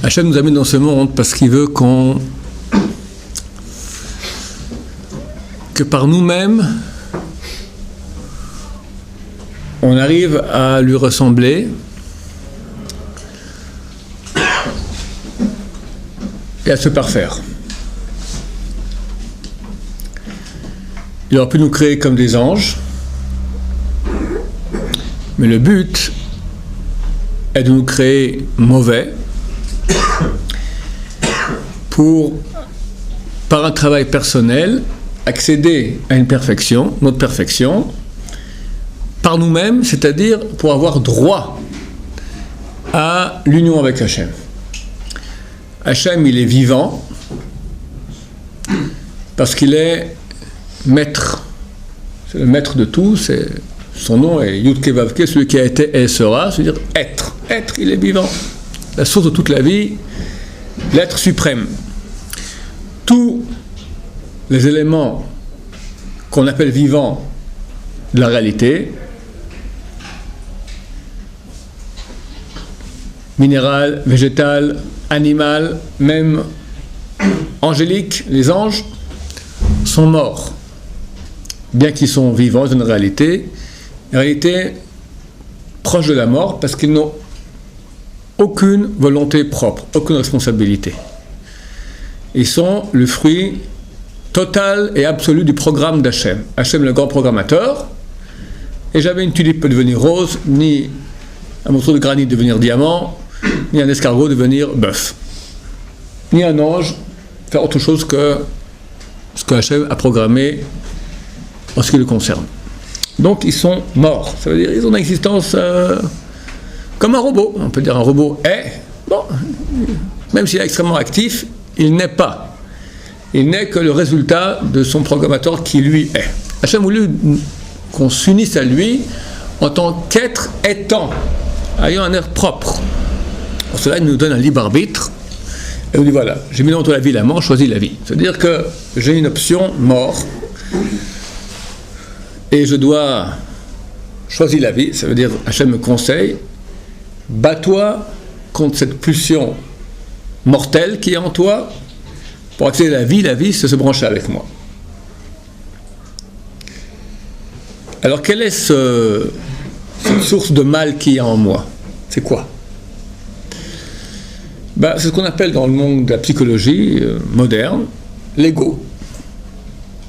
Hachem nous amène dans ce monde parce qu'il veut que par nous-mêmes, on arrive à lui ressembler et à se parfaire. Il aurait pu nous créer comme des anges, mais le but est de nous créer mauvais pour, par un travail personnel, accéder à une perfection, notre perfection, par nous-mêmes, c'est-à-dire pour avoir droit à l'union avec Hachem. Hachem, il est vivant parce qu'il est maître. C'est le maître de tout, son nom est Yud Kei Vav Kei, celui qui a été et sera, c'est-à-dire être. Être, il est vivant. La source de toute la vie, l'être suprême. Tous les éléments qu'on appelle vivants de la réalité, minéral, végétal, animal, même angélique, les anges, sont morts. Bien qu'ils sont vivants, c'est une réalité proche de la mort, parce qu'ils n'ont aucune volonté propre, aucune responsabilité. Ils sont le fruit total et absolu du programme d'Hachem. Hachem, le grand programmateur, et jamais une tulipe peut devenir rose, ni un morceau de granit devenir diamant, ni un escargot devenir bœuf, ni un ange faire autre chose que ce que Hachem a programmé en ce qui le concerne. Donc ils sont morts, ça veut dire qu'ils ont une existence comme un robot. On peut dire un robot est, bon, même s'il est extrêmement actif, il n'est pas. Il n'est que le résultat de son programmateur qui lui est. Hachem voulu qu'on s'unisse à lui en tant qu'être étant, ayant un être propre. Pour cela, il nous donne un libre arbitre. Et on dit voilà, j'ai mis entre la vie et la mort, choisis la vie. C'est-à-dire que j'ai une option mort et je dois choisir la vie. Ça veut dire, Hachem me conseille, bats-toi contre cette pulsion mortelle qui est en toi pour accéder à la vie, c'est se brancher avec moi. Alors, quelle est cette source de mal qui est en moi? C'est quoi? C'est ce qu'on appelle dans le monde de la psychologie moderne l'ego.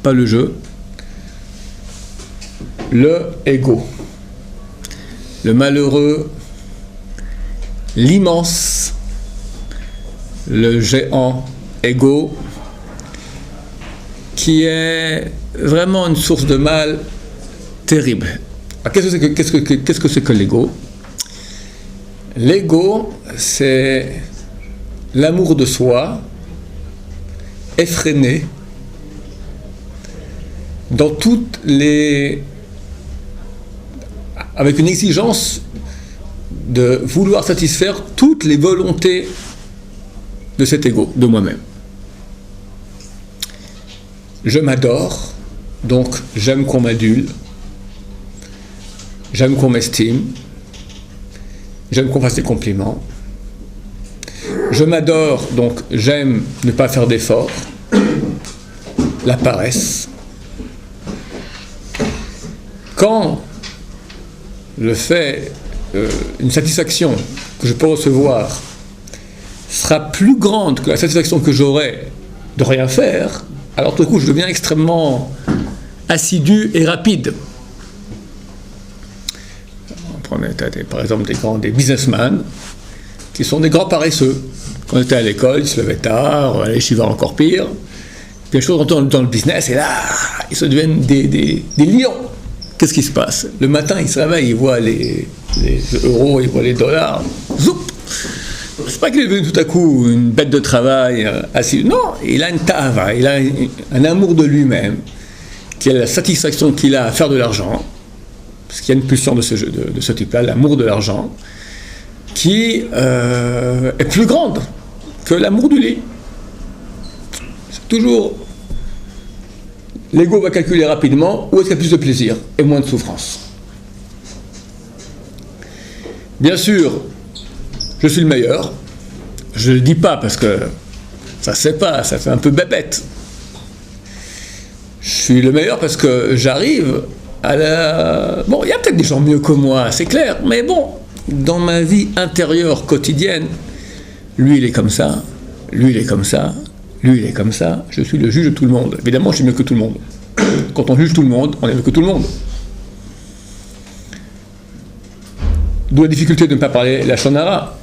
Pas le jeu. Le ego. Le malheureux, l'immense, le géant ego, qui est vraiment une source de mal terrible. Alors, qu'est-ce que c'est que l'ego? L'ego, c'est l'amour de soi, effréné, dans toutes les... avec une exigence de vouloir satisfaire toutes les volontés de cet ego, de moi-même. Je m'adore, donc j'aime qu'on m'adule, j'aime qu'on m'estime, j'aime qu'on fasse des compliments. Je m'adore, donc j'aime ne pas faire d'efforts, la paresse. Quand le fait, une satisfaction que je peux recevoir sera plus grande que la satisfaction que j'aurai de rien faire, alors tout d'un coup je deviens extrêmement assidu et rapide. On prenait par exemple des businessmen qui sont des grands paresseux. Quand on était à l'école, ils se levaient tard, les chivas encore pire. Puis les choses rentrent dans le business et là, ils se deviennent des lions. Qu'est-ce qui se passe? Le matin, ils se réveillent, ils voient les euros, ils voient les dollars. Zoup! C'est pas qu'il est devenu tout à coup une bête de travail assis. Non, il a une tava, il a un amour de lui-même, qui est la satisfaction qu'il a à faire de l'argent, parce qu'il y a une pulsion de ce type-là, l'amour de l'argent, qui est plus grande que l'amour du lit. C'est toujours... L'ego va calculer rapidement où est-ce qu'il y a plus de plaisir et moins de souffrance. Bien sûr, je suis le meilleur, Je ne le dis pas parce que ça se fait pas, ça fait un peu bébête. Je suis le meilleur parce que j'arrive à la... Bon, il y a peut-être des gens mieux que moi, c'est clair, mais bon, dans ma vie intérieure quotidienne, lui il est comme ça, lui il est comme ça, lui il est comme ça, je suis le juge de tout le monde. Évidemment, je suis mieux que tout le monde. Quand on juge tout le monde, on est mieux que tout le monde. D'où la difficulté de ne pas parler la shonara.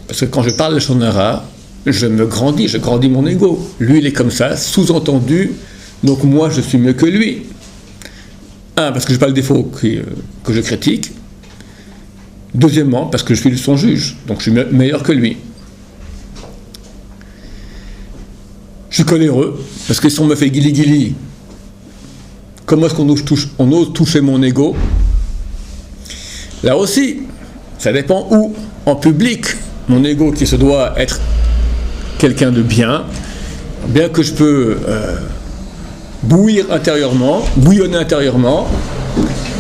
Parce que quand je parle la shonara, je me grandis, je grandis mon ego. Lui il est comme ça, sous-entendu, donc moi je suis mieux que lui. Un, parce que je n'ai pas le défaut que je critique. Deuxièmement, parce que je suis son juge, donc je suis meilleur que lui. Je suis coléreux, parce que si on me fait guili-guili, comment est-ce qu'on ose toucher mon ego? Là aussi, ça dépend où. En public, mon ego qui se doit être quelqu'un de bien que je peux bouillonner intérieurement,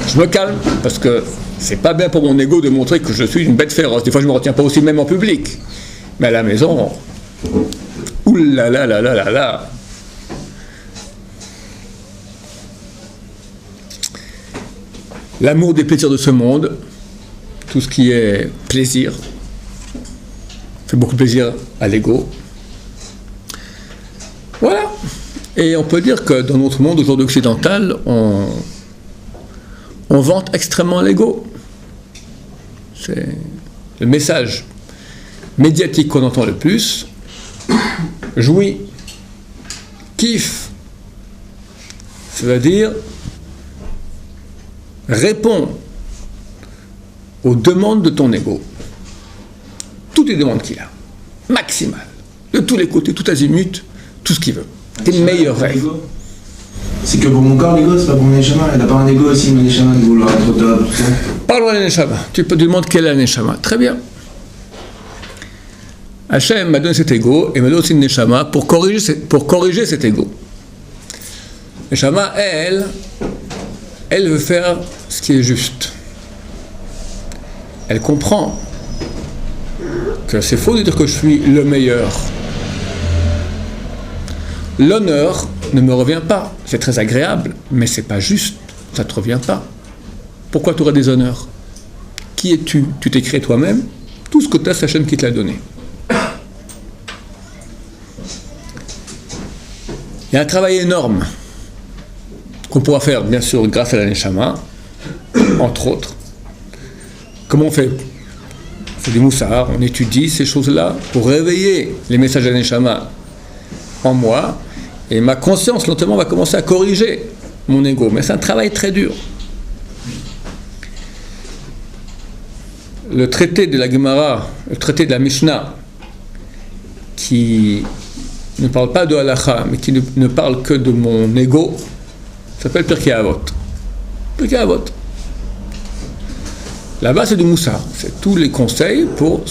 je me calme, parce que c'est pas bien pour mon ego de montrer que je suis une bête féroce. Des fois, je me retiens pas aussi, même en public. Mais à la maison, oulala. L'amour des plaisirs de ce monde, tout ce qui est plaisir, fait beaucoup de plaisir à l'ego. Voilà. Et on peut dire que dans notre monde aujourd'hui occidental, on vante extrêmement l'ego. C'est le message médiatique qu'on entend le plus. Jouis, kiffe, c'est-à-dire réponds aux demandes de ton ego. Toutes les demandes qu'il a, maximales, de tous les côtés, tout azimut, tout ce qu'il veut. Tes meilleurs rêves. C'est que pour mon corps, l'ego, c'est pas pour mon neshama. Il n'a pas un ego aussi, mon neshama, de vouloir être au-delà, tout ça. Parlons de la neshama. Tu peux te demander quel est la neshama. Très bien. Hachem m'a donné cet ego et m'a donné aussi une neshama pour corriger cet ego. Neshama, elle veut faire ce qui est juste. Elle comprend que c'est faux de dire que je suis le meilleur. L'honneur ne me revient pas. C'est très agréable, mais c'est pas juste. Ça ne te revient pas. Pourquoi tu aurais des honneurs? Qui es-tu? Tu t'es créé toi-même. Tout ce que tu as, c'est Hachem qui te l'a donné. Il y a un travail énorme qu'on pourra faire, bien sûr, grâce à la Neshama, entre autres. Comment on fait? On fait du moussard, on étudie ces choses-là pour réveiller les messages de la Neshama en moi, et ma conscience, lentement, va commencer à corriger mon ego. Mais c'est un travail très dur. Le traité de la Gemara, le traité de la Mishnah, qui ne parle pas de halakha, mais qui ne parle que de mon ego, s'appelle Pirkei Avot. Pirkei Avot. Là-bas, c'est du moussard. C'est tous les conseils pour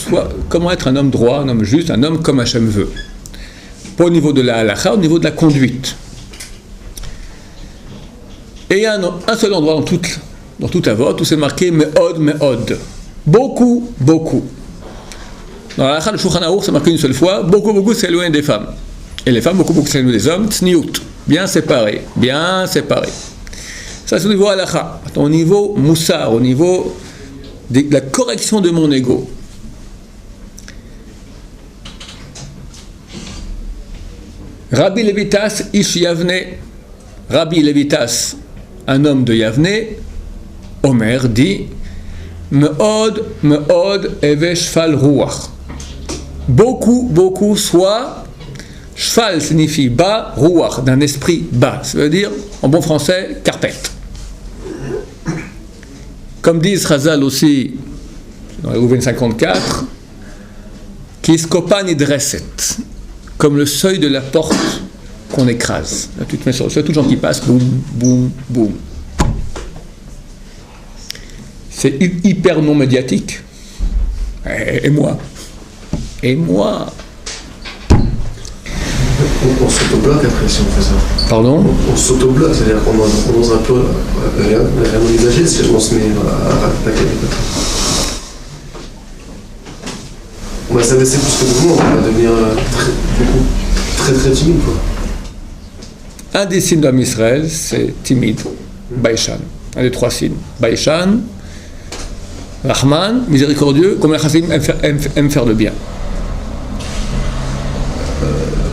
comment être un homme droit, un homme juste, un homme comme Hachem veut. Pas au niveau de la halakha, au niveau de la conduite. Et il y a un seul endroit dans tout Avot où c'est marqué Me'od. Beaucoup. Dans la halakha, le Shulchan Aruch, c'est marqué une seule fois. Beaucoup, c'est loin des femmes. Et les femmes, beaucoup, c'est loin des hommes. Tsniout. Bien séparé. Ça, c'est au niveau halakha. Au niveau moussar, au niveau de la correction de mon ego. Rabbi Levitas, Ish Yavne, Rabbi Levitas, un homme de Yavne, Omer dit Me'od, Eve Shfal Ruach. Beaucoup, soit Shfal signifie bas, Ruach, d'un esprit bas. Ça veut dire, en bon français, carpette. Comme disent Chazal aussi, dans le Rouven 54, Kiskopan idreset, comme le seuil de la porte qu'on écrase. Là, tu te mets sur le seuil, tout le gens qui passent, boum. C'est hyper non médiatique. Et moi. On s'auto-bloque après si on fait ça. Pardon? On s'auto-bloque, c'est-à-dire qu'on dans un peu rien envisagé, on se met à attaquer les côtés. on va s'abaisser plus que tout le monde, on va devenir très timide, quoi. Un des signes d'homme Israël, c'est timide, Baïchan. Un des 3 signes. Baïchan, Rahman, miséricordieux, comme un chassim aime faire le bien.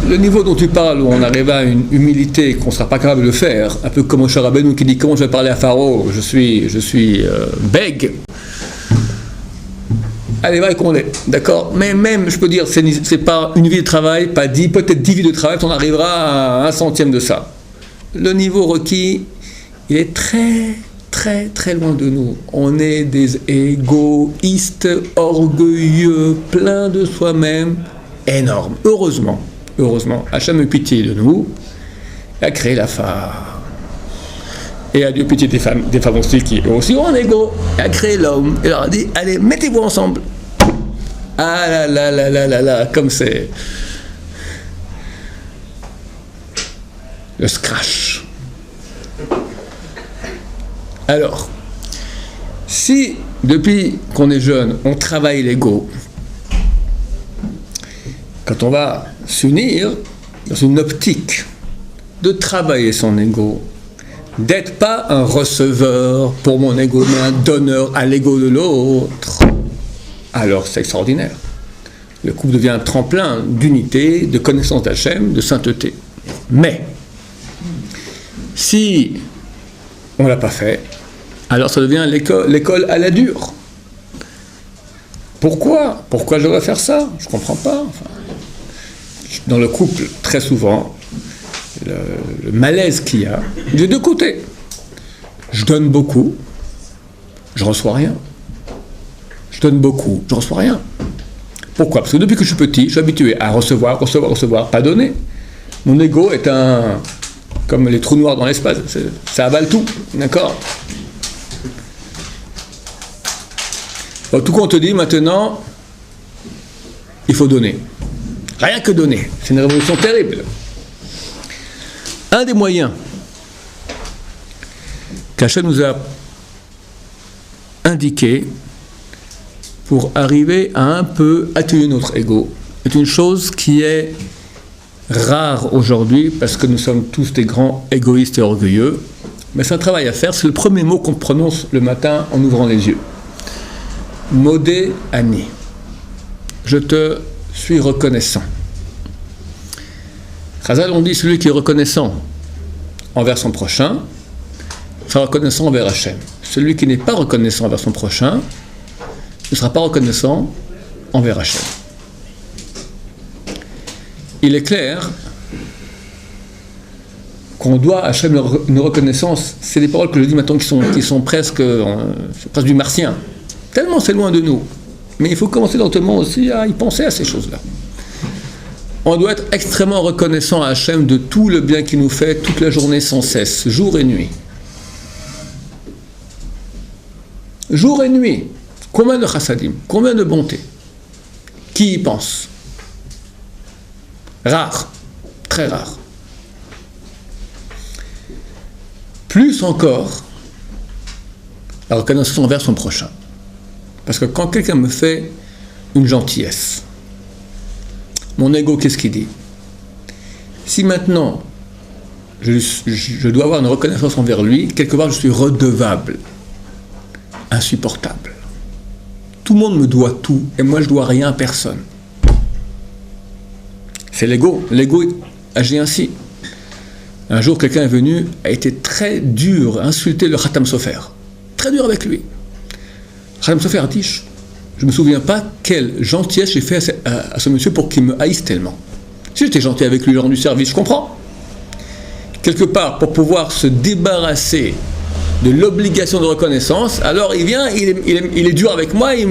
Le niveau dont tu parles, où on arrive à une humilité qu'on ne sera pas capable de faire, un peu comme Moshe Rabbeinu qui dit comment je vais parler à Pharaon, je suis bègue. Allez, va qu'on est, d'accord. Mais même, je peux dire, c'est pas une vie de travail, pas 10, peut-être 10 vies de travail, on arrivera à 1/100 de ça. Le niveau requis, il est très loin de nous. On est des égoïstes, orgueilleux, pleins de soi-même, énormes. Heureusement, Hachem a eu pitié de nous et a créé la femme. Et a eu pitié des femmes aussi qui aussi ont un égo. Et a créé l'homme et leur a dit, allez, mettez-vous ensemble. Ah là, comme c'est le scratch. Alors, si depuis qu'on est jeune, on travaille l'ego, quand on va s'unir dans une optique de travailler son ego, d'être pas un receveur pour mon ego, mais un donneur à l'ego de l'autre, alors c'est extraordinaire. Le couple devient un tremplin d'unité, de connaissance d'Hachem, de sainteté. Mais, si on ne l'a pas fait, alors ça devient l'école à la dure. Pourquoi je devrais faire ça? Je ne comprends pas. Enfin, dans le couple, très souvent, le malaise qu'il y a, des 2 côtés. Je donne beaucoup, je ne reçois rien. Je donne beaucoup, je ne reçois rien. Pourquoi? Parce que depuis que je suis petit, je suis habitué à recevoir, pas donner. Mon ego est comme les trous noirs dans l'espace, ça avale tout, d'accord? En tout cas, on te dit maintenant, il faut donner. Rien que donner. C'est une révolution terrible. Un des moyens qu'Hachem nous a indiqué pour arriver à un peu atténuer notre ego est une chose qui est rare aujourd'hui parce que nous sommes tous des grands égoïstes et orgueilleux. Mais c'est un travail à faire. C'est le premier mot qu'on prononce le matin en ouvrant les yeux. Modé Ani. Je te suis reconnaissant. Chazal, on dit celui qui est reconnaissant envers son prochain sera reconnaissant envers Hachem. Celui qui n'est pas reconnaissant envers son prochain ne sera pas reconnaissant envers Hachem. Il est clair qu'on doit à Hachem une reconnaissance. C'est des paroles que je dis maintenant qui sont presque du martien. Tellement c'est loin de nous. Mais il faut commencer lentement aussi à y penser à ces choses-là. On doit être extrêmement reconnaissant à Hachem de tout le bien qu'il nous fait toute la journée sans cesse, jour et nuit. Jour et nuit. Combien de chassadim, combien de bonté? Qui y pense? Rare, très rare. Plus encore, la reconnaissance envers son prochain. Parce que quand quelqu'un me fait une gentillesse, mon ego, qu'est-ce qu'il dit? Si maintenant, je dois avoir une reconnaissance envers lui, quelque part je suis redevable, insupportable. Tout le monde me doit tout, et moi je dois rien à personne. C'est l'ego. L'ego agit ainsi. Un jour, quelqu'un est venu, a été très dur, insulté le Khatam Sofer. Très dur avec lui. Khatam Sofer a dit, je ne me souviens pas quelle gentillesse j'ai fait à ce monsieur pour qu'il me haïsse tellement. Si j'étais gentil avec lui, lui rendu service, je comprends. Quelque part, pour pouvoir se débarrasser de l'obligation de reconnaissance, alors il vient, il est dur avec moi, il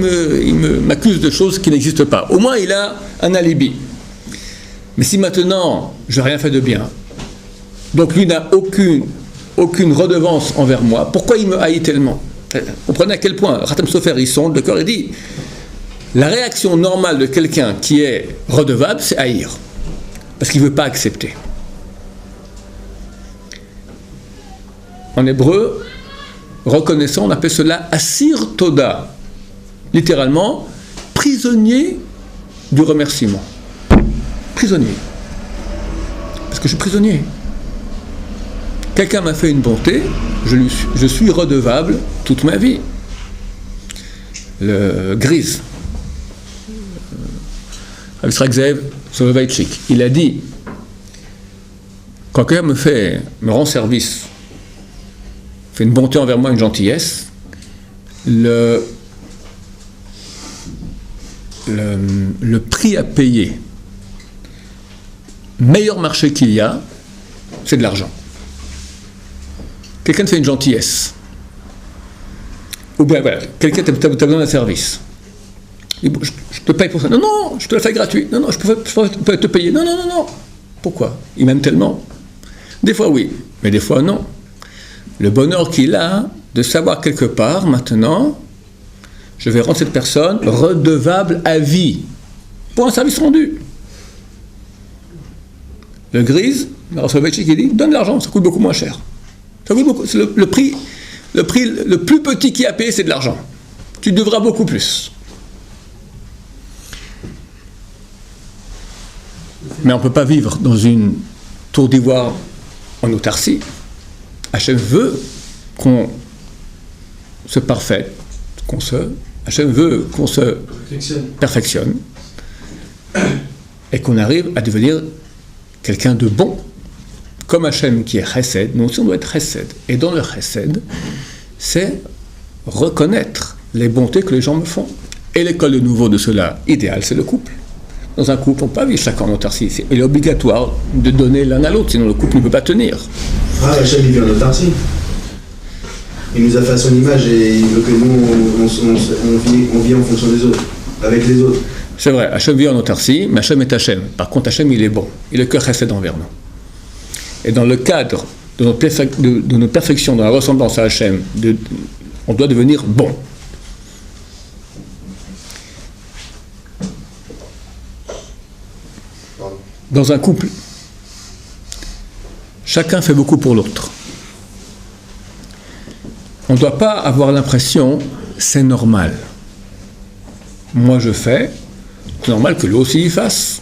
m'accuse de choses qui n'existent pas. Au moins, il a un alibi. Mais si maintenant, je n'ai rien fait de bien, donc lui n'a aucune redevance envers moi, pourquoi il me haït tellement? Comprenez à quel point Khatam Sofer, il sonde le cœur et dit, la réaction normale de quelqu'un qui est redevable, c'est haïr. Parce qu'il ne veut pas accepter. En hébreu, reconnaissant, on appelle cela Asir Toda. Littéralement, prisonnier du remerciement. Prisonnier. Parce que je suis prisonnier. Quelqu'un m'a fait une bonté, je suis redevable toute ma vie. Le Grise, Rabbi Yitzhak Zev Soloveitchik, il a dit, quand quelqu'un me rend service, fait une bonté envers moi, une gentillesse, le prix à payer, meilleur marché qu'il y a, c'est de l'argent. Quelqu'un te fait une gentillesse, ou bien voilà, quelqu'un t'a besoin d'un service. Je te paye pour ça. Non, non, je te le fais gratuit. Non, non, je peux te payer. Non, non, non, non. Pourquoi? Il m'aime tellement. Des fois oui, mais des fois non. Le bonheur qu'il a de savoir quelque part, maintenant, je vais rendre cette personne redevable à vie pour un service rendu. Le Grise, Soloveitchik, il dit, donne de l'argent, ça coûte beaucoup moins cher. Ça coûte beaucoup, c'est le prix le plus petit qui a payé, c'est de l'argent. Tu devras beaucoup plus. Mais on ne peut pas vivre dans une tour d'ivoire en autarcie. Hachem veut qu'on se parfaite, Hachem veut qu'on se perfectionne et qu'on arrive à devenir quelqu'un de bon. Comme Hachem qui est chesed, nous aussi on doit être chesed. Et dans le chesed, c'est reconnaître les bontés que les gens me font. Et l'école de nouveau de cela, idéal, c'est le couple. Dans un couple, on ne peut pas vivre chacun en autarcie. Il est obligatoire de donner l'un à l'autre, sinon le couple ne peut pas tenir. Ah, Hachem vit en autarcie. Il nous a fait à son image et il veut que nous, on vit en fonction des autres, avec les autres. C'est vrai, Hachem vit en autarcie, mais Hachem est Hachem. Par contre, Hachem, il est bon. Il est que chesed envers nous. Et dans le cadre de notre perfection, dans la ressemblance à Hachem, on doit devenir bon. Dans un couple, chacun fait beaucoup pour l'autre. On ne doit pas avoir l'impression c'est normal. Moi je fais, c'est normal que lui aussi il fasse.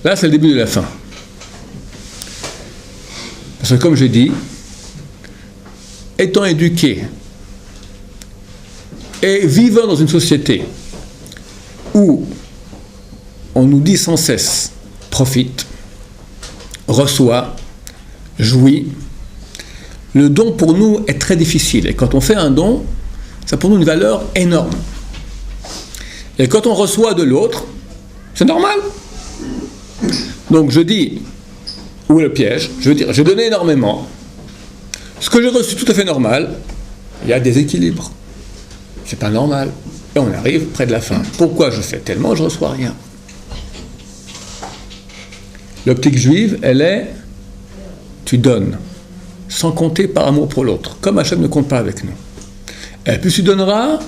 Là c'est le début de la fin. Parce que comme j'ai dit, étant éduqué et vivant dans une société où on nous dit sans cesse, profite, reçoit, jouit. Le don pour nous est très difficile. Et quand on fait un don, ça a pour nous une valeur énorme. Et quand on reçoit de l'autre, c'est normal. Donc je dis, où est le piège? Je veux dire, j'ai donné énormément. Ce que j'ai reçu tout à fait normal, il y a des équilibres. C'est pas normal. Et on arrive près de la fin. Pourquoi je fais tellement, je reçois rien? L'optique juive, elle est, tu donnes, sans compter par amour pour l'autre, comme Hachem ne compte pas avec nous. Et plus tu donneras,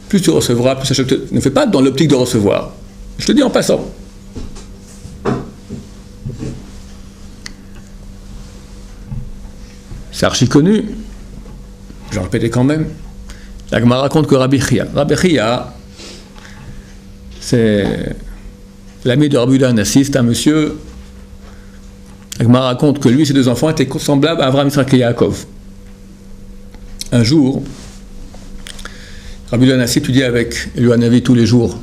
plus tu recevras, plus Hachem ne fait pas dans l'optique de recevoir. Je te dis en passant. C'est archi connu, je le répétais quand même. La Gemara raconte que Rabbi Chia, c'est l'ami de Rabbi Anassi, c'est un monsieur. La Gemara raconte que lui et ses deux enfants étaient semblables à Avraham, Yitzhak et Yaakov. Un jour, Rabbi Anassi étudiait avec Eliyahu tous les jours.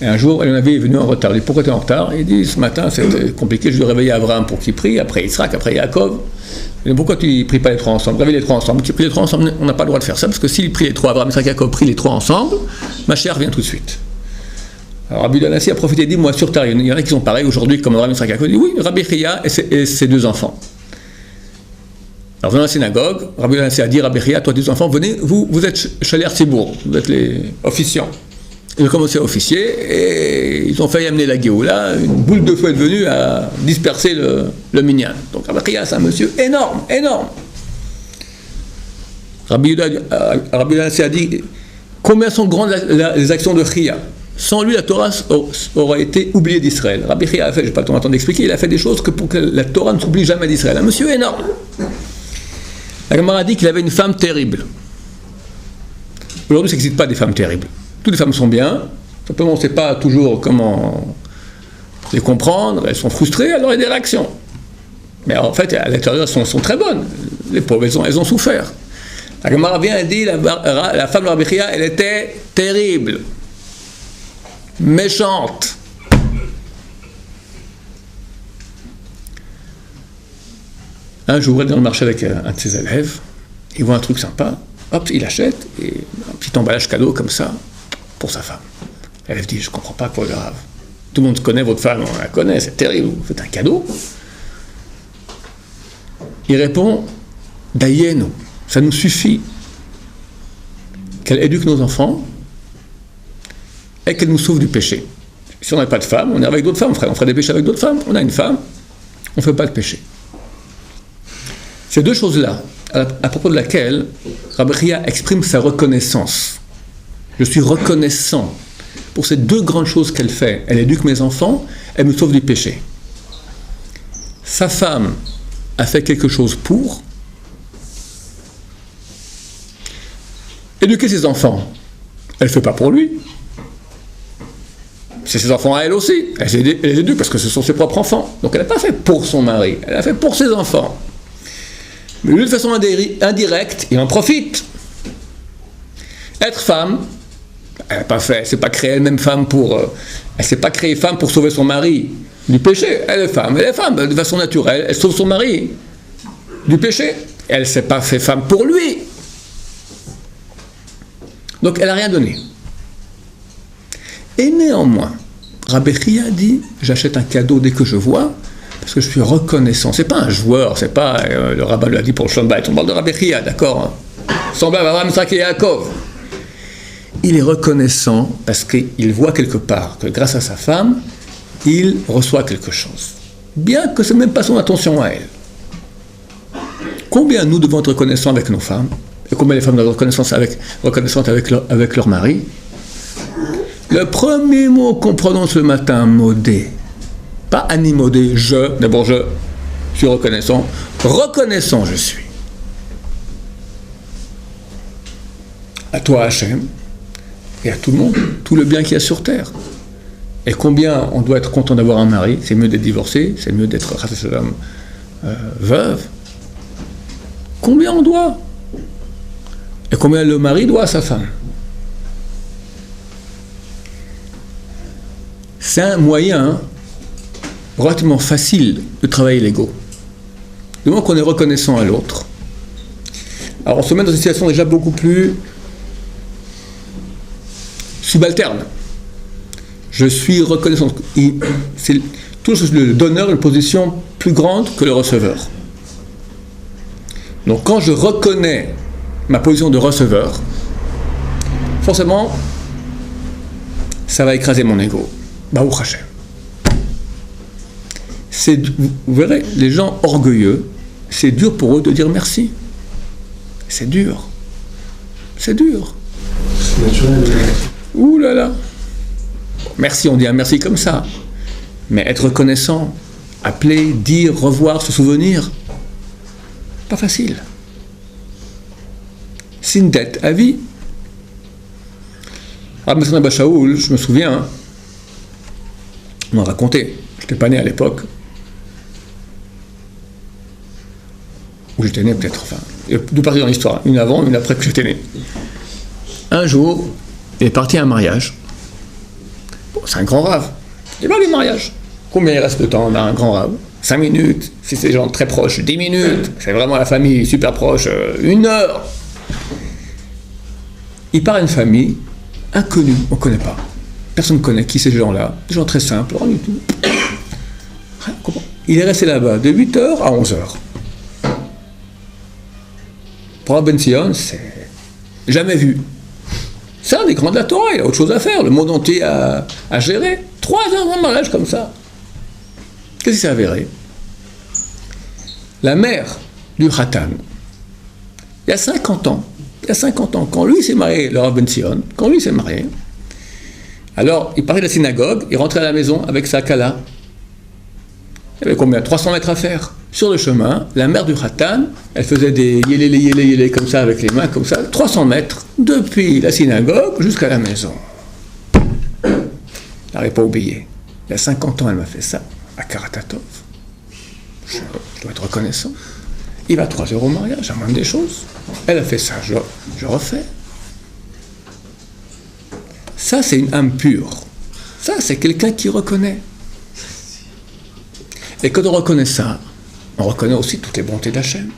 Et un jour, Eliyahu est venu en retard. Il dit, pourquoi tu es en retard? Il dit, ce matin, c'était compliqué, je dois réveiller Avraham pour qu'il prie, après Yitzhak, après Yaakov. Il dit, pourquoi tu ne pries pas les trois ensemble? Réveille les trois ensemble. Tu pries les trois ensemble, on n'a pas le droit de faire ça, parce que s'il prie les trois, Avraham, Yitzhak, Yaakov prient les trois ensemble, Mashiach vient tout de suite. Alors Rabbi Anassi a profité et dit, moi sur terre, il y en a qui sont pareils aujourd'hui, comme Avraham, Yitzhak, Yaakov. Il dit, oui, Rabbi Chia et ses deux enfants. Alors dans la synagogue, Rabbi Anassi a dit, Rabbi Chia, toi, tes enfants, venez, vous êtes Shaler Tzibour, vous êtes les officiants. Ils ont commencé à officier et ils ont failli amener la Géoula. Une boule de feu est venue à disperser le minyan. Donc Rabbi Chia, c'est un monsieur énorme, énorme. Rabbi Anassi a dit, combien sont grandes les actions de Chia? Sans lui, la Torah aurait été oubliée d'Israël. Rabbi Chia a fait, je n'ai pas le temps d'expliquer, il a fait des choses que pour que la Torah ne s'oublie jamais d'Israël. Un monsieur énorme. La Gemara a dit qu'il avait une femme terrible. Aujourd'hui, ça n'existe pas des femmes terribles. Toutes les femmes sont bien, simplement on ne sait pas toujours comment les comprendre, elles sont frustrées, alors il y a des réactions. Mais en fait, à l'intérieur, elles sont très bonnes. Les pauvres, elles ont souffert. La Gemara vient et dit, la femme de Rabbi Chia, elle était terrible, méchante. Un jour, elle est dans le marché avec un de ses élèves, il voit un truc sympa, hop, il achète, et un petit emballage cadeau comme ça, pour sa femme. L'élève dit, je ne comprends pas quoi de grave. Tout le monde connaît votre femme, on la connaît, c'est terrible, vous faites un cadeau. Il répond, Dayenu, ça nous suffit qu'elle éduque nos enfants et qu'elle nous sauve du péché. Si on n'a pas de femme, on est avec d'autres femmes, on ferait des péchés avec d'autres femmes. On a une femme, on ne fait pas de péché. Ces deux choses-là, à propos de laquelle Rabbi Chia exprime sa reconnaissance. Je suis reconnaissant pour ces deux grandes choses qu'elle fait. Elle éduque mes enfants, elle me sauve du péché. Sa femme a fait quelque chose pour éduquer ses enfants. Elle ne fait pas pour lui. C'est ses enfants à elle aussi. Elle les éduque parce que ce sont ses propres enfants. Donc elle n'a pas fait pour son mari, elle a fait pour ses enfants. Mais lui, de façon indirecte, il en profite. Être femme, elle n'a pas fait, elle ne s'est pas créée elle-même femme pour... elle ne s'est pas créée femme pour sauver son mari du péché. Elle est femme, de façon naturelle, elle sauve son mari du péché. Elle ne s'est pas fait femme pour lui. Donc elle n'a rien donné. Et néanmoins, Rabbi Chia dit, j'achète un cadeau dès que je vois, parce que je suis reconnaissant. C'est pas un joueur, c'est pas le rabbin lui a dit pour le Shalom Bayit. On parle de Rabbi Chia, d'accord, semblable à Abraham, Isaac et Yaakov. Il est reconnaissant parce qu'il voit quelque part que grâce à sa femme, il reçoit quelque chose. Bien que ce n'est même pas son attention à elle. Combien nous devons être reconnaissants avec nos femmes, et combien les femmes doivent être reconnaissantes avec leur mari. Le premier mot qu'on prononce le matin, modé, pas animodé, d'abord je suis reconnaissant je suis. À toi Hachem, et à tout le monde, tout le bien qu'il y a sur terre. Et combien on doit être content d'avoir un mari, c'est mieux d'être divorcé, c'est mieux d'être veuve. Combien on doit? Et combien le mari doit à sa femme? C'est un moyen relativement facile de travailler l'ego. Du moment qu'on est reconnaissant à l'autre. Alors on se met dans une situation déjà beaucoup plus subalterne. Je suis reconnaissant. C'est toujours le donneur une position plus grande que le receveur. Donc quand je reconnais ma position de receveur, forcément, ça va écraser mon ego. Baruch Hashem. Vous verrez, les gens orgueilleux, c'est dur pour eux de dire merci. C'est dur. C'est dur. C'est naturel. Ouh là là. Merci, on dit un merci comme ça. Mais être reconnaissant, appeler, dire, revoir, se souvenir, pas facile. C'est une dette à vie. Rabbi Aba Shaoul, je me souviens, on m'a raconté, je n'étais pas né à l'époque, où j'étais né peut-être, enfin, il y a deux parties dans l'histoire, une avant, une après que j'étais né. Un jour, il est parti à un mariage. Bon, c'est un grand rave. Il va aller au mariage. Combien il reste de temps dans un grand rave? 5 minutes, si c'est des gens très proches, 10 minutes, c'est vraiment la famille super proche, 1 heure. Il part à une famille inconnue, on ne connaît pas. Personne ne connaît qui ces gens-là, des gens très simples, rien du tout. Il est resté là-bas de 8h à 11h. Pour Rabbi Ben Sion, c'est jamais vu. C'est un des grands de la Torah, il a autre chose à faire, le monde entier à gérer. 3 ans de mariage comme ça. Qu'est-ce qui s'est avéré? La mère du Khatan, il y a 50 ans, quand lui s'est marié, le Rav Ben Sion, quand lui s'est marié, alors il partait de la synagogue, il rentrait à la maison avec sa kala. Il y avait combien? 300 mètres à faire. Sur le chemin, la mère du Khatan, elle faisait des yélé comme ça, avec les mains comme ça, 300 mètres, depuis la synagogue jusqu'à la maison. Elle n'avait pas oublié. Il y a 50 ans, elle m'a fait ça, à Karatatov. Je dois être reconnaissant. Il va 3 heures au mariage, j'amène des choses. Elle a fait ça, je refais. Ça, c'est une âme pure. Ça, c'est quelqu'un qui reconnaît. Et quand on reconnaît ça, on reconnaît aussi toutes les bontés d'Hachem.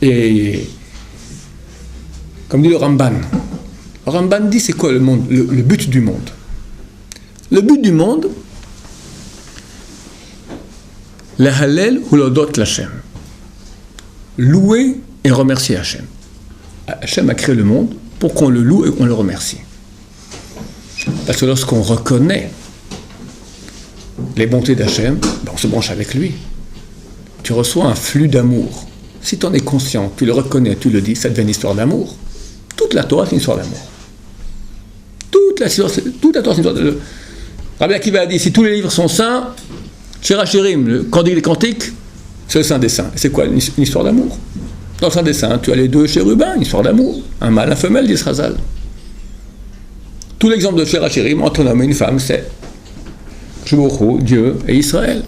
Et comme dit le Ramban dit c'est quoi le monde, le but du monde? Le but du monde, la Hallel ou l'Odot l'Hachem. Louer et remercier Hachem. Hachem a créé le monde pour qu'on le loue et qu'on le remercie. Parce que lorsqu'on reconnaît les bontés d'Hachem, on se branche avec lui. Tu reçois un flux d'amour. Si tu en es conscient, tu le reconnais, tu le dis, ça devient une histoire d'amour. Toute la Torah, c'est une histoire d'amour. Toute la Torah, c'est une histoire d'amour. Rabbi Akiva a dit, si tous les livres sont saints, Shirachirim, le Cantique des Cantiques, c'est le Saint des Saints. C'est quoi? Une histoire d'amour. Dans le Saint des Saints, tu as les 2 chérubins, une histoire d'amour. Un mâle, un femelle, dit Srazal. Tout l'exemple de Shirachirim, entre un homme et une femme, c'est Dieu et Israël.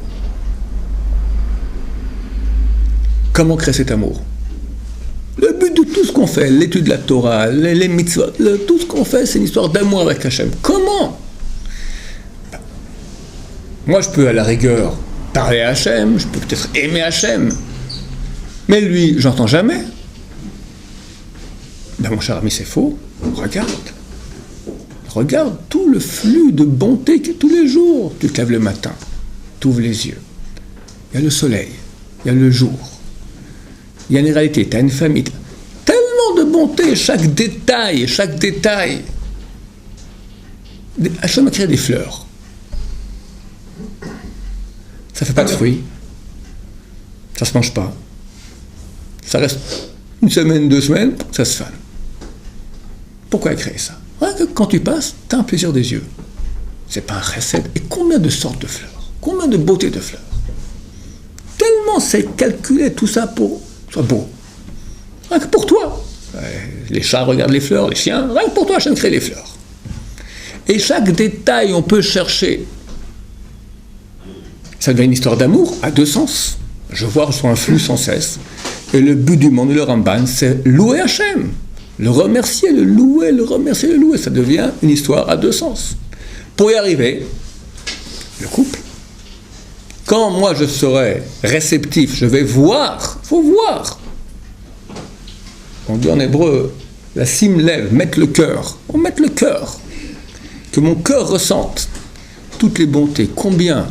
Comment créer cet amour? Le but de tout ce qu'on fait, l'étude de la Torah, les mitzvot, tout ce qu'on fait, c'est une histoire d'amour avec Hachem. Comment? Moi, je peux à la rigueur parler à Hachem, je peux peut-être aimer Hachem, mais lui, j'entends jamais. Ben, mon cher ami, c'est faux. Regarde tout le flux de bonté que tous les jours, tu te lèves le matin, tu ouvres les yeux. Il y a le soleil, il y a le jour, il y a une réalité, tu as une famille. Tellement de bonté, chaque détail. Hachem a créé des fleurs. Ça ne fait pas de fruits. Ça ne se mange pas. Ça reste 1 semaine, 2 semaines, ça se fane. Pourquoi il a créé ça? Quand tu passes, tu as un plaisir des yeux. C'est pas un chesed. Et combien de sortes de fleurs? Combien de beautés de fleurs? Tellement c'est calculé tout ça pour que soit beau. Rien que pour toi. Les chats regardent les fleurs, les chiens. Rien que pour toi, Hachem crée les fleurs. Et chaque détail, on peut chercher. Ça devient une histoire d'amour à 2 sens. Je reçois un flux sans cesse. Et le but du monde, le Ramban, c'est louer Hachem. Le remercier, le louer, le remercier, le louer. Ça devient une histoire à 2 sens. Pour y arriver, le couple. Quand moi je serai réceptif, je vais voir. Il faut voir. On dit en hébreu, la cime lève, mettre le cœur. On met le cœur. Que mon cœur ressente toutes les bontés. Combien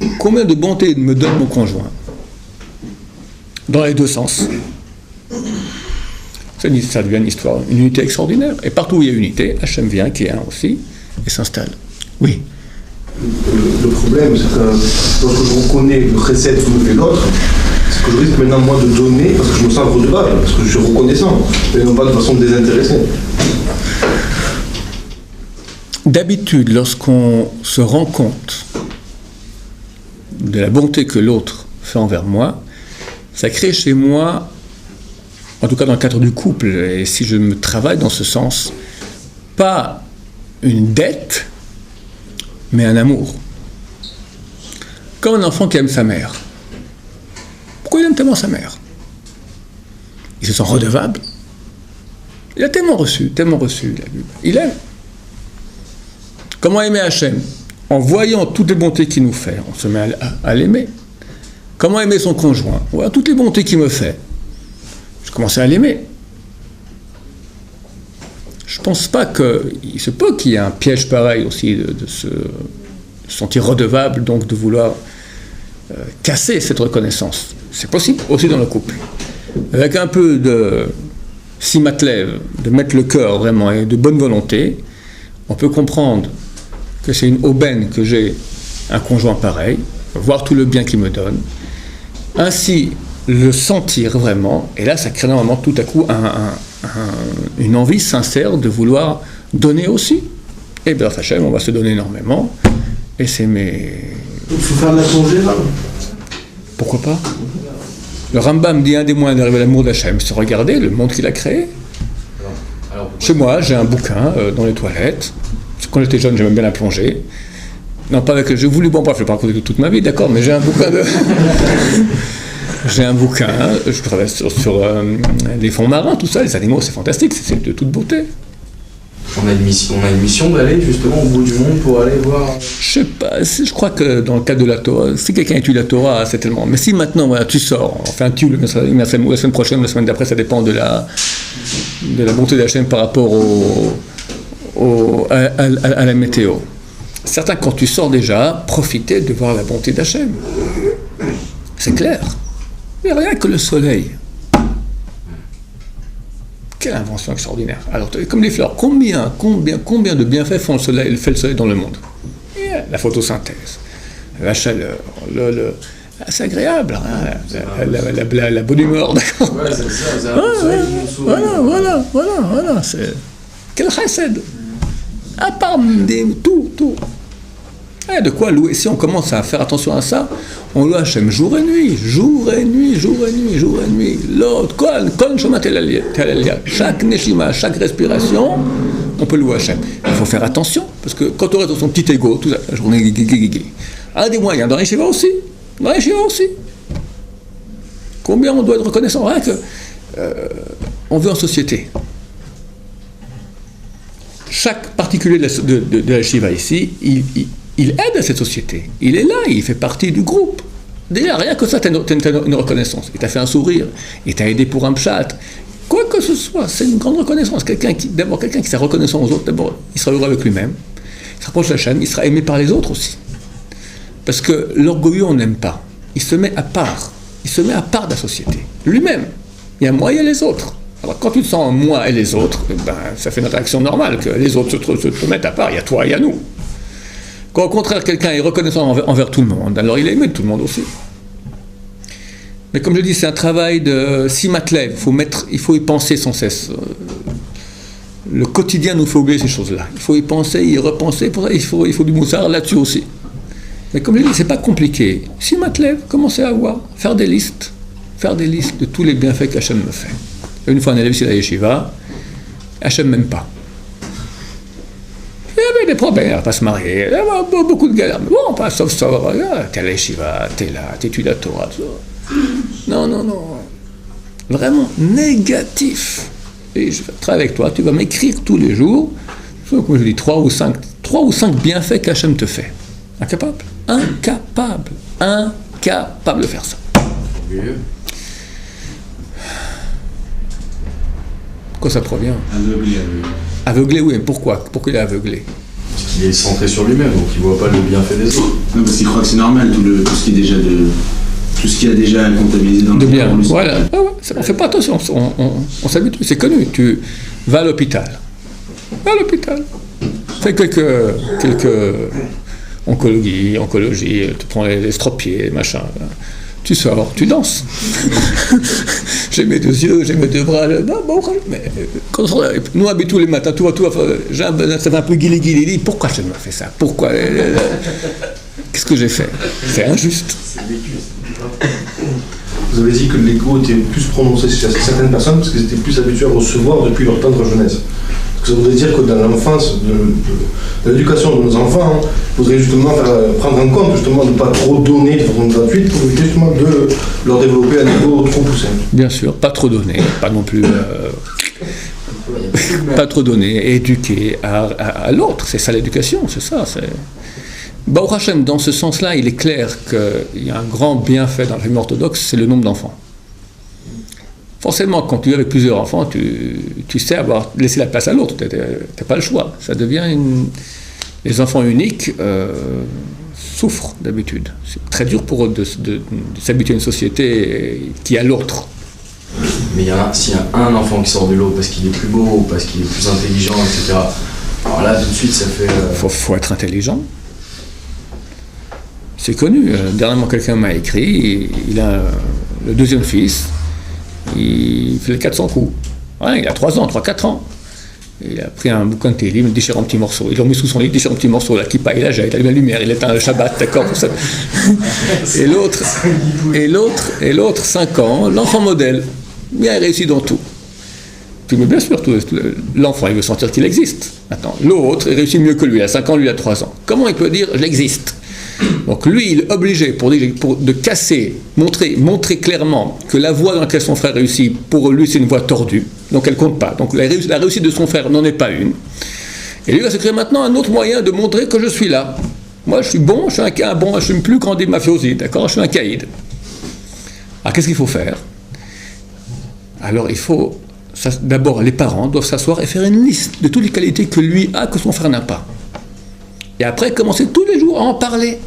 de bontés me donne mon conjoint? Dans les 2 sens. Ça devient une histoire, une unité extraordinaire. Et partout où il y a unité, Hachem vient, qui est un aussi, et s'installe. Oui. Le problème, c'est que lorsque je reconnais le chesed que me fait l'autre, c'est que je risque maintenant moi de donner parce que je me sens redevable, parce que je suis reconnaissant, mais non pas de façon désintéressée. D'habitude, lorsqu'on se rend compte de la bonté que l'autre fait envers moi, ça crée chez moi, en tout cas dans le cadre du couple, et si je me travaille dans ce sens, pas une dette, mais un amour. Comme un enfant qui aime sa mère. Pourquoi il aime tellement sa mère? Il se sent redevable. Il a tellement reçu, il aime. Comment aimer Hachem? En voyant toutes les bontés qu'il nous fait, on se met à l'aimer. Comment aimer son conjoint? Voilà toutes les bontés qu'il me fait. Je commence à l'aimer. Je ne pense pas qu'il se peut qu'il y ait un piège pareil aussi de se sentir redevable, donc de vouloir casser cette reconnaissance. C'est possible aussi dans le couple. Avec un peu de simatlev, de mettre le cœur vraiment et de bonne volonté, on peut comprendre que c'est une aubaine que j'ai un conjoint pareil, voir tout le bien qu'il me donne, ainsi le sentir vraiment, et là ça crée normalement tout à coup une envie sincère de vouloir donner aussi. Et bien Hachem, on va se donner énormément, et c'est mes... Il faut faire la plongée là. Pourquoi pas? Le Rambam dit un des moyens d'arriver à l'amour d'Hachem, c'est regarder le monde qu'il a créé. Chez moi, j'ai un bouquin dans les toilettes, Quand j'étais jeune, j'aimais bien la plongée. Non, pas avec... J'ai voulu... Bon, bref, je ne vais pas raconter toute ma vie, d'accord, mais j'ai un bouquin de... J'ai un bouquin, je travaille sur les fonds marins, tout ça, les animaux, c'est fantastique, c'est de toute beauté. On a une mission d'aller justement au bout du monde pour aller voir... Je sais pas, je crois que dans le cadre de la Torah, si quelqu'un étudie la Torah, c'est tellement... Mais si maintenant, voilà, tu sors, on fait un tube la semaine prochaine, la semaine d'après, ça dépend de la bonté d'Hachem par rapport à la météo. Certains, quand tu sors déjà, profitez de voir la bonté d'Hachem. C'est clair. Il n'y a rien que le soleil. Quelle invention extraordinaire. Alors, comme les fleurs, combien de bienfaits fait le soleil dans le monde? La photosynthèse, la chaleur, c'est agréable, hein, la bonne humeur, d'accord? Ouais, c'est ça, voilà, c'est... Quel chesed. À part tout. De quoi louer? Si on commence à faire attention à ça, on loue Hachem jour et nuit. L'autre, chaque neshima, chaque respiration, on peut louer Hachem. Il faut faire attention, parce que quand on reste dans son petit ego, toute la journée, un des moyens, dans les yeshiva aussi. Combien on doit être reconnaissant? Rien que on vit en société. Chaque particulier de la yeshiva ici, il aide à cette société. Il est là, il fait partie du groupe. Déjà, rien que ça, tu as une reconnaissance. Il t'a fait un sourire, il t'a aidé pour un pshat. Quoi que ce soit, c'est une grande reconnaissance. D'abord, quelqu'un qui sera reconnaissant aux autres, d'abord, il sera heureux avec lui-même. Il se rapproche de la chaîne, il sera aimé par les autres aussi. Parce que l'orgueilleux, on n'aime pas. Il se met à part. Il se met à part de la société. Lui-même. Il y a moi et les autres. Alors, quand tu te sens moi et les autres, ça fait une réaction normale, que les autres se mettent à part. Il y a toi et il y a nous. Quand au contraire, quelqu'un est reconnaissant envers tout le monde, alors il est aimé de tout le monde aussi. Mais comme je dis, c'est un travail de simatlev, il faut y penser sans cesse. Le quotidien nous fait oublier ces choses-là. Il faut y penser, y repenser, pour ça, il faut du moussard là-dessus aussi. Mais comme je dis, c'est pas compliqué. Simatlev, commencez à voir, faire des listes de tous les bienfaits qu'Hachem me fait. Une fois un élève ici à la yeshiva, Hachem m'aime pas. Il y avait des problèmes, elle va pas se marier, il y avait beaucoup de galères. Mais bon, pas sauf, t'es à la yeshiva, t'es là, t'étudies la Torah, tout ça. Non. Vraiment négatif. Et je vais travailler avec toi, tu vas m'écrire tous les jours, comme je dis, 3 ou 5 bienfaits qu'Hachem te fait. Incapable de faire ça. Pourquoi ça provient? Aveuglé, oui, mais pourquoi il est aveuglé? Parce qu'il est centré sur lui-même, donc il ne voit pas le bienfait des autres. Non, parce qu'il croit que c'est normal, tout ce qui a déjà comptabilisé dans le bien. Voilà. On ne fait pas attention, on s'habitue, c'est connu. Tu vas à l'hôpital. Fais quelques oncologie, tu prends les estropiés, machin. Tu sors, tu danses. J'ai mes 2 yeux, j'ai mes 2 bras. Mais quand nous habitons les matins, tout va, ça va un peu guili. Pourquoi je me fais ça? Pourquoi? Qu'est-ce que j'ai fait? C'est injuste. Vous avez dit que l'ego était plus prononcé chez certaines personnes parce qu'ils étaient plus habitués à recevoir depuis leur tendre jeunesse. Ça voudrait dire que dans l'enfance, dans l'éducation de nos enfants, il faudrait justement prendre en compte justement de ne pas trop donner de façon gratuite pour éviter justement de leur développer un niveau trop poussé. Bien sûr, pas trop donner, pas non plus... pas trop donner, éduquer à l'autre, c'est ça l'éducation, c'est ça. Baruch Hashem, dans ce sens-là, il est clair qu'il y a un grand bienfait dans le régime orthodoxe, c'est le nombre d'enfants. Forcément, quand tu es avec plusieurs enfants, tu sais avoir laissé la place à l'autre, tu n'as pas le choix. Ça devient Les enfants uniques souffrent d'habitude. C'est très dur pour eux de s'habituer à une société qui a l'autre. Mais s'il y a un enfant qui sort du lot parce qu'il est plus beau, parce qu'il est plus intelligent, etc., alors là, tout de suite, ça fait... Faut être intelligent. C'est connu. Dernièrement, quelqu'un m'a écrit, il a le 2e fils, il fait 400 coups. Ouais, il a 3-4 ans. Il a pris un bouquin de Télim, il déchire en petits morceaux. Il l'a mis sous son lit, il déchire en petits morceaux. La kippa, il a allume la lumière, il éteint le Shabbat, d'accord pour ça. Et l'autre, 5 ans, l'enfant modèle. Bien réussi dans tout. Mais bien sûr, l'enfant, il veut sentir qu'il existe. Maintenant, l'autre, il réussit mieux que lui, il a 5 ans, lui, il a 3 ans. Comment il peut dire « j'existe » ? Donc lui, il est obligé, de casser, montrer clairement que la voie dans laquelle son frère réussit, pour lui, c'est une voie tordue, donc elle ne compte pas. Donc la réussite de son frère n'en est pas une. Et lui va se créer maintenant un autre moyen de montrer que je suis là. Moi, je suis bon, je suis un bon, je suis plus grand des mafiosi, d'accord ? Je suis un caïd. Alors, qu'est-ce qu'il faut faire ? Alors, il faut... D'abord, les parents doivent s'asseoir et faire une liste de toutes les qualités que lui a, que son frère n'a pas. Et après, commencer tous les jours à en parler.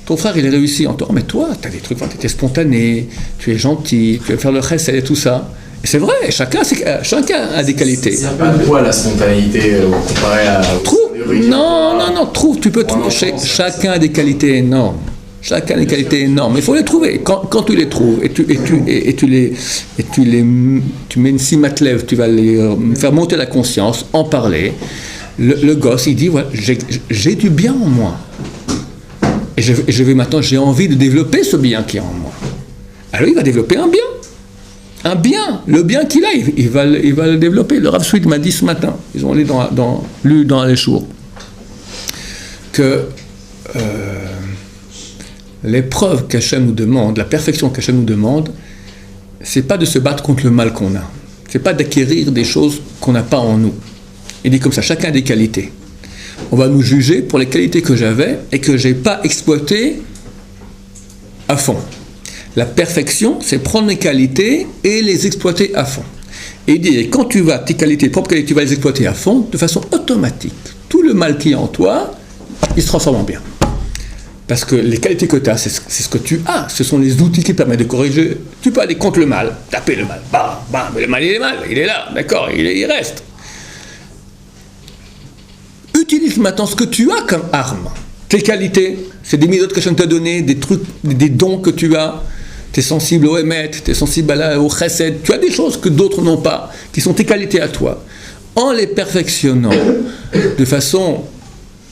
Ton frère, il est réussi en toi, mais toi, tu as des trucs, tu étais spontané, tu es gentil, tu vas faire le chesed et tout ça. Et c'est vrai, chacun a des qualités. C'est un peu quoi la spontanéité comparée à... Trouve, tu peux trouver. Chacun a des qualités énormes. Chacun a des qualités énormes. Il faut les trouver. Quand tu les trouves et tu mets une simatlève, tu vas les faire monter la conscience, en parler. Le gosse, il dit, ouais, j'ai du bien en moi. Et je vais maintenant, j'ai envie de développer ce bien qui est en moi. Alors il va développer un bien. Un bien. Le bien qu'il a, il va le développer. Le Rav Sweet m'a dit ce matin, ils ont lu dans les jours, que l'épreuve qu'Hachem nous demande, la perfection qu'Hachem nous demande, c'est pas de se battre contre le mal qu'on a. C'est pas d'acquérir des choses qu'on n'a pas en nous. Il dit comme ça, chacun a des qualités. On va nous juger pour les qualités que j'avais et que je n'ai pas exploitées à fond. La perfection, c'est prendre mes qualités et les exploiter à fond. Et il dit, quand tu vas, tes qualités, propres qualités, tu vas les exploiter à fond, de façon automatique. Tout le mal qui est en toi, il se transforme en bien. Parce que les qualités que tu as, c'est ce que tu as. Ce sont les outils qui permettent de corriger. Tu peux aller contre le mal, taper le mal. Mais le mal, il est là, d'accord, il reste. Utilise maintenant ce que tu as comme arme. Tes qualités, c'est des midotes que je t'a donné, des trucs, des dons que tu as. Tu es sensible au émet, tu es sensible au chesed. Tu as des choses que d'autres n'ont pas, qui sont tes qualités à toi. En les perfectionnant de façon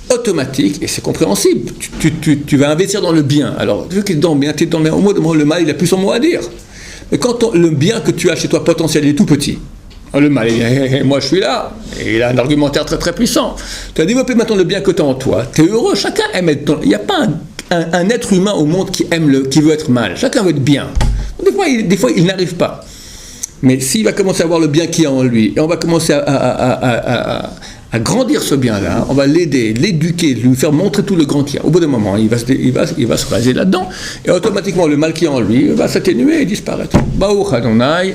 automatique, et c'est compréhensible, tu vas investir dans le bien. Alors, vu qu'il est dans le bien, tu es dans le bien. Au moins, le mal, il a plus son mot à dire. Mais quand le bien que tu as chez toi potentiel, il est tout petit. Le mal, moi je suis là, et il a un argumentaire très très puissant. Tu as développé maintenant le bien que tu as en toi, tu es heureux, chacun aime être dans... Il n'y a pas un être humain au monde qui veut être mal, chacun veut être bien. Des fois il n'arrive pas. Mais s'il va commencer à voir le bien qu'il y a en lui, et on va commencer à grandir ce bien-là, on va l'aider, l'éduquer, lui faire montrer tout le grand qu'il y a. Au bout d'un moment, il va se raser là-dedans, et automatiquement le mal qu'il y a en lui va s'atténuer et disparaître. Baruch Adonai,